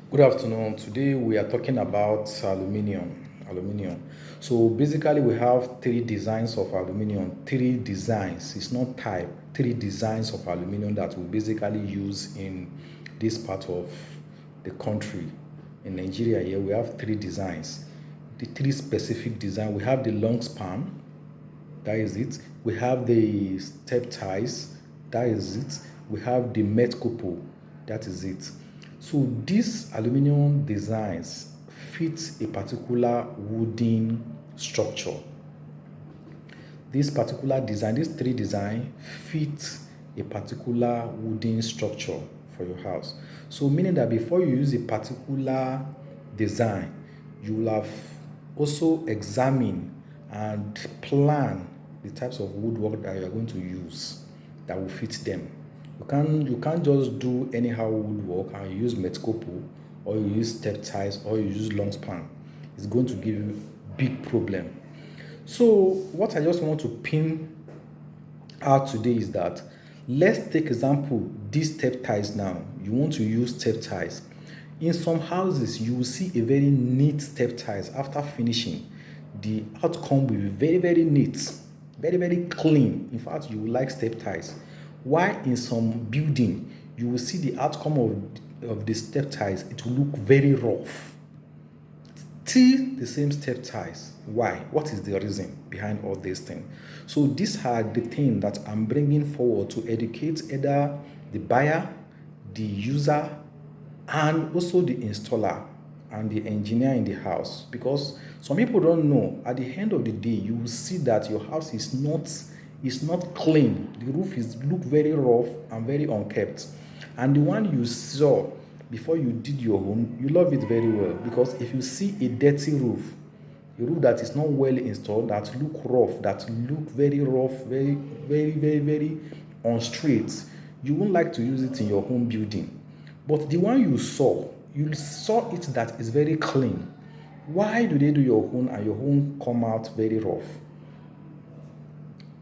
Good afternoon. Today we are talking about aluminium. Aluminium. So basically, we have three designs of aluminium. Three designs. It's not type. Three designs of aluminium that we basically use in this part of the country. In Nigeria, here we have three designs. The three specific design. We have the long span. That is it. We have the step ties. That is it. We have the met couple. That is it. So these aluminium designs fit a particular wooden structure. This particular design, these three design fit a particular wooden structure for your house. So meaning that before you use a particular design, you will have also examine and plan the types of woodwork that you are going to use that will fit them. You can't just do anyhow woodwork and you use metcopo or you use step ties or you use long span. It's going to give you big problem. So what I just want to pin out today is that let's take example these step ties now. You want to use step ties. In some houses, you will see a very neat step ties after finishing. The outcome will be very, very neat, very, very clean. In fact, you will like step ties. While in some building, you will see the outcome of the step ties, it will look very rough. Still the same step ties. Why? What is the reason behind all these things? So these are the things that I'm bringing forward to educate either the buyer, the user, and also the installer and the engineer in the house. Because some people don't know, at the end of the day, you will see that your house is not clean. The roof is look very rough and very unkept. And the one you saw before you did your own, you love it very well. Because if you see a dirty roof, a roof that is not well installed, that look rough, that look very rough, very, very, very, very unstraight, you won't like to use it in your home building. But the one you saw it that is very clean. Why do they do your own and your own come out very rough?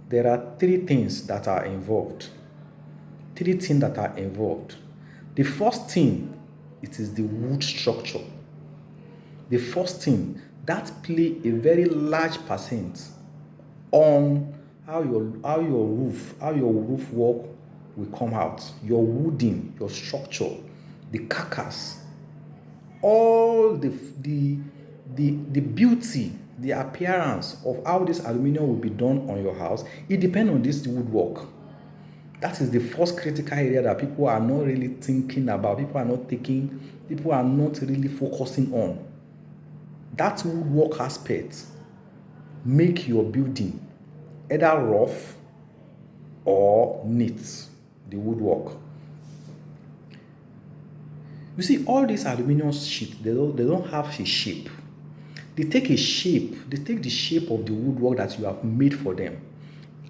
There are three things that are involved. Three things that are involved. The first thing, it is the wood structure. The first thing that play a very large percent on how your roof work will come out, your wooding, your structure, the carcass, all the beauty, the appearance of how this aluminum will be done on your house. It depends on this woodwork. That is the first critical area that people are not really thinking about. People are not really focusing on. That woodwork aspect make your building either rough or neat, the woodwork. You see, all these aluminum sheets, they don't have a shape. They take the shape of the woodwork that you have made for them.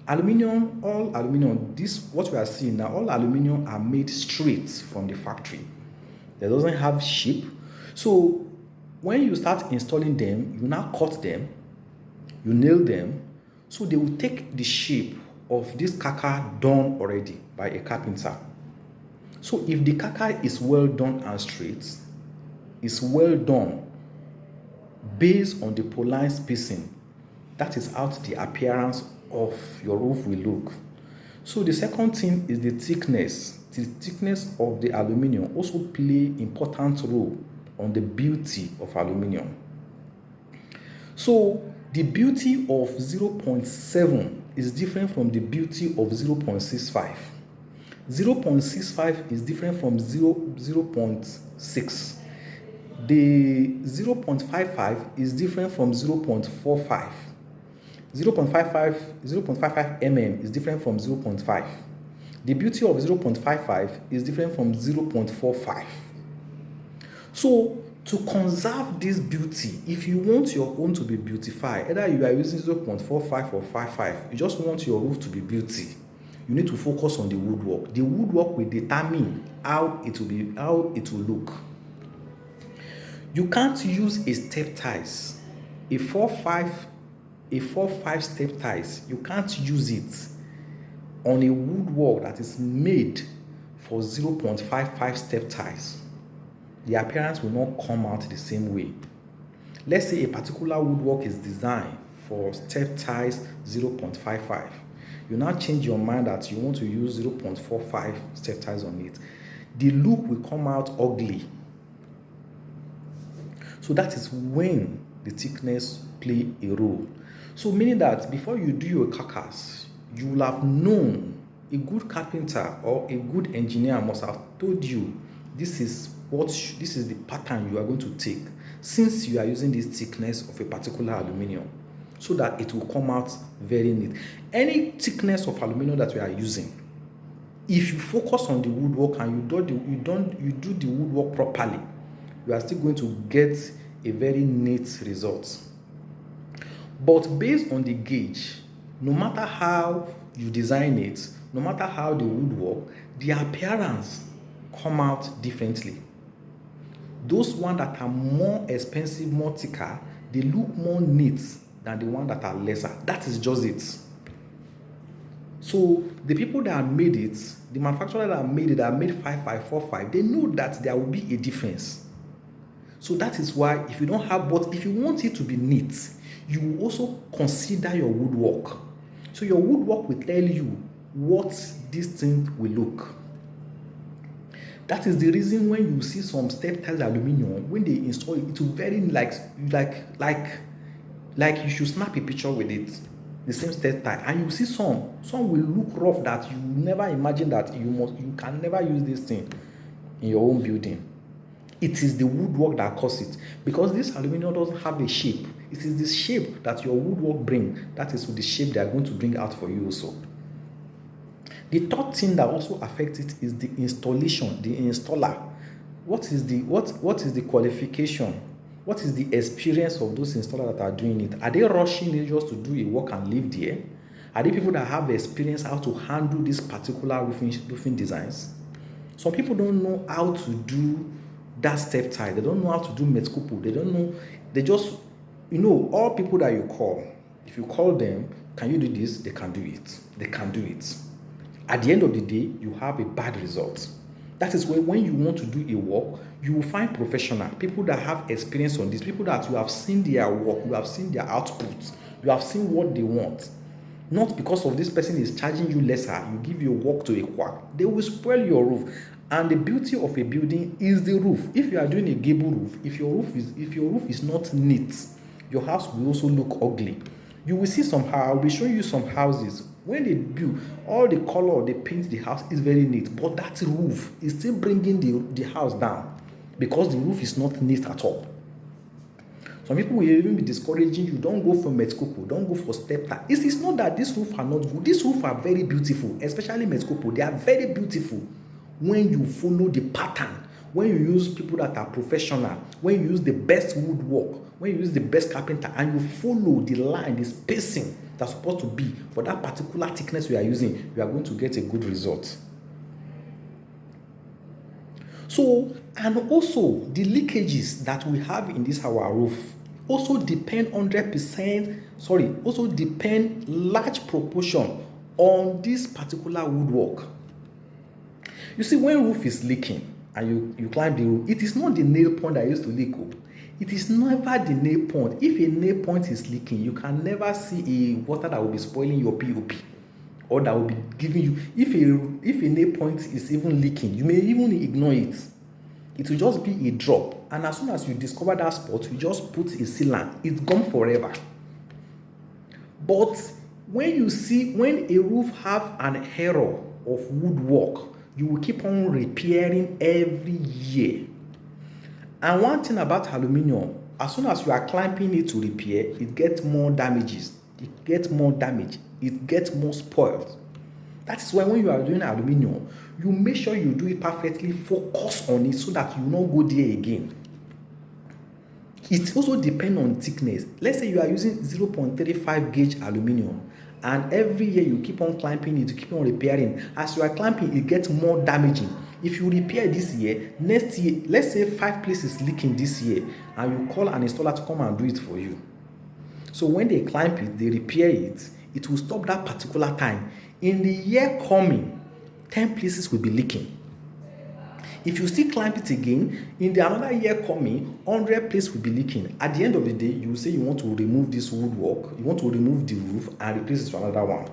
All aluminum, this what we are seeing now, all aluminum are made straight from the factory. They doesn't have shape. So when you start installing them, you now cut them, you nail them, so they will take the shape of this kaka done already by a carpenter. So if the kaka is well done and straight, is well done based on the poline spacing, that is how the appearance of your roof will look. So the second thing is the thickness. The thickness of the aluminium also play important role on the beauty of aluminium. So the beauty of 0.7 is different from the beauty of 0.65. 0.65 is different from 0.6. The 0.55 is different from 0.45. 0.55 mm is different from 0.5. The beauty of 0.55 is different from 0.45. So to conserve this beauty, if you want your own to be beautified, either you are using 0.45 or 55, you just want your roof to be beauty, you need to focus on the woodwork. The woodwork will determine how it will look. You can't use a step ties, a 4-5 step ties. You can't use it on a woodwork that is made for 0.55 step ties. the appearance will not come out the same way. Let's say a particular woodwork is designed for step ties 0.55. You now change your mind that you want to use 0.45 step ties on it. The look will come out ugly. So that is when the thickness play a role. So meaning that before you do your carcass, you will have known, a good carpenter or a good engineer must have told you this is the pattern you are going to take since you are using this thickness of a particular aluminium, so that it will come out very neat. Any thickness of aluminium that we are using, if you focus on the woodwork and you do the woodwork properly, you are still going to get a very neat result. But based on the gauge, no matter how you design it, no matter how the woodwork, the appearance come out differently. Those ones that are more expensive, more thicker, they look more neat than the ones that are lesser. That is just it. So the people that made it, the manufacturer that made it, that made 5545, they know that there will be a difference. So that is why if you don't have, but if you want it to be neat, you will also consider your woodwork. So your woodwork will tell you what this thing will look. That is the reason when you see some step ties aluminium, when they install it, it will very like you should snap a picture with it, the same step tie, and you see some will look rough that you never imagine that you can never use this thing in your own building. It is the woodwork that causes it, because this aluminium doesn't have a shape. It is the shape that your woodwork brings. That is the shape they are going to bring out for you also. The third thing that also affects it is the installation, the installer. What is the qualification? What is the experience of those installers that are doing it? Are they rushing it just to do a work and leave there? Are they people that have experience how to handle these particular roofing designs? Some people don't know how to do that step tie. They don't know how to do metcopo. They don't know. They just, all people that you call, if you call them, can you do this? They can do it. They can do it. At the end of the day, you have a bad result. That is where when you want to do a work, you will find professional, people that have experience on this, people that you have seen their work, you have seen their output, you have seen what they want. Not because of this person is charging you lesser, you give your work to a quack. They will spoil your roof. And the beauty of a building is the roof. If you are doing a gable roof, if your roof is not neat, your house will also look ugly. You will see somehow, I'll be showing you some houses. When they build, all the color they paint the house is very neat, but that roof is still bringing the house down because the roof is not neat at all. Some people will even be discouraging you, don't go for metcopo, don't go for step tie. It is not that these roofs are not good. These roofs are very beautiful, especially metcopo. They are very beautiful when you follow the pattern, when you use people that are professional, when you use the best woodwork, when you use the best carpenter, and you follow the line, the spacing that's supposed to be for that particular thickness you are using, you are going to get a good result. So, and also the leakages that we have in this our roof also depend large proportion on this particular woodwork. You see, when roof is leaking and you climb the roof, it is not the nail point that used to leak up. It is never the nail point. If a nail point is leaking, you can never see a water that will be spoiling your POP or that will be giving you. If a nail point is even leaking, you may even ignore it. It will just be a drop. And as soon as you discover that spot, you just put a sealant. It's gone forever. But when a roof have an error of woodwork, you will keep on repairing every year. And one thing about aluminium, as soon as you are clamping it to repair, it gets more damages. It gets more damage. It gets more spoiled. That is why when you are doing aluminium, you make sure you do it perfectly, focus on it so that you will not go there again. It also depends on thickness. Let's say you are using 0.35 gauge aluminium, and every year you keep on clamping it, you keep on repairing. As you are clamping, it gets more damaging. If you repair this year, next year, let's say 5 places leaking this year, and you call an installer to come and do it for you. So when they clamp it, they repair it, it will stop that particular time. In the year coming, 10 places will be leaking. If you still climb it again, in the another year coming, 100 places will be leaking. At the end of the day, you will say you want to remove this woodwork, you want to remove the roof and replace it with another one.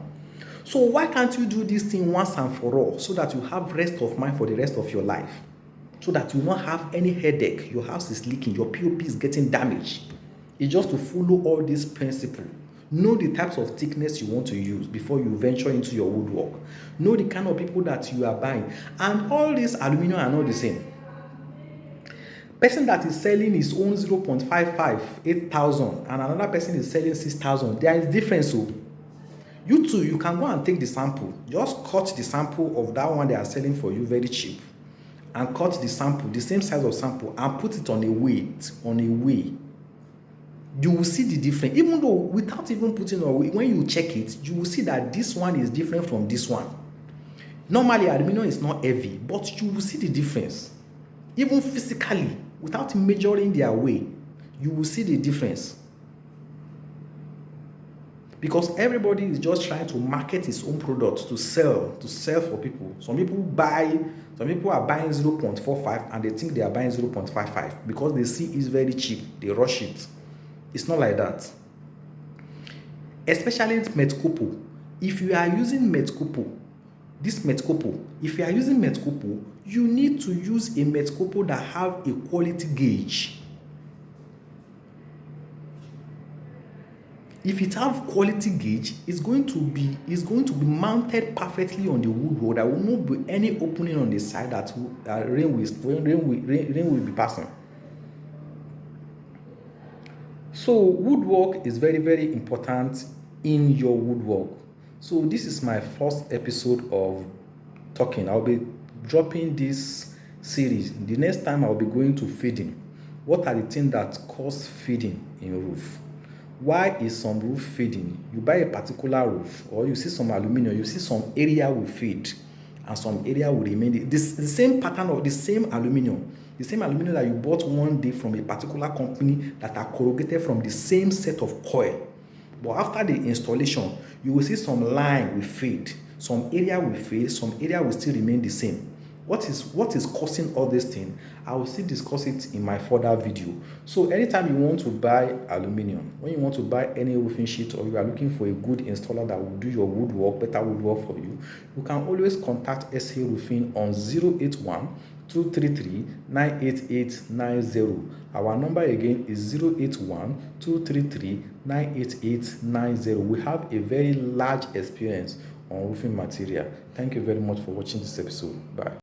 So why can't you do this thing once and for all, so that you have rest of mind for the rest of your life? So that you will not have any headache, your house is leaking, your POP is getting damaged. It's just to follow all these principles. Know the types of thickness you want to use before you venture into your woodwork. Know the kind of people that you are buying. And all these aluminum are not the same. Person that is selling his own 0.55, 8,000, and another person is selling 6,000. There is difference. So you too, you can go and take the sample. Just cut the sample of that one they are selling for you very cheap. And cut the sample, the same size of sample, and put it on a weight, you will see the difference. Even though without even putting on weight, when you check it, you will see that this one is different from this one. Normally, aluminum is not heavy, but you will see the difference. Even physically, without measuring their weight, you will see the difference. Because everybody is just trying to market his own products to sell for people. Some people are buying 0.45 and they think they are buying 0.55 because they see it's very cheap. They rush it. It's not like that. Especially Metcopo. If you are using Metcopo, if you are using Metcopo, you need to use a Metcopo that have a quality gauge. If it have quality gauge, it's going to be mounted perfectly on the woodwork. There will not be any opening on the side that rain will be passing. So woodwork is very, very important in your woodwork. So this is my first episode of talking. I'll be dropping this series. The next time I'll be going to feeding. What are the things that cause feeding in roof? Why is some roof fading? You buy a particular roof, or you see some aluminum, you see some area will fade and some area will remain. The same pattern of the same aluminum that you bought one day from a particular company that are corrugated from the same set of coil. But after the installation, you will see some line will fade, some area will fade, some area will still remain the same. What is causing all this thing? I will still discuss it in my further video. So anytime you want to buy aluminum, when you want to buy any roofing sheet, or you are looking for a good installer that will do your woodwork, better woodwork for you, you can always contact SA Roofing on 081-233-98890. Our number again is 081-233-98890. We have a very large experience on roofing material. Thank you very much for watching this episode. Bye.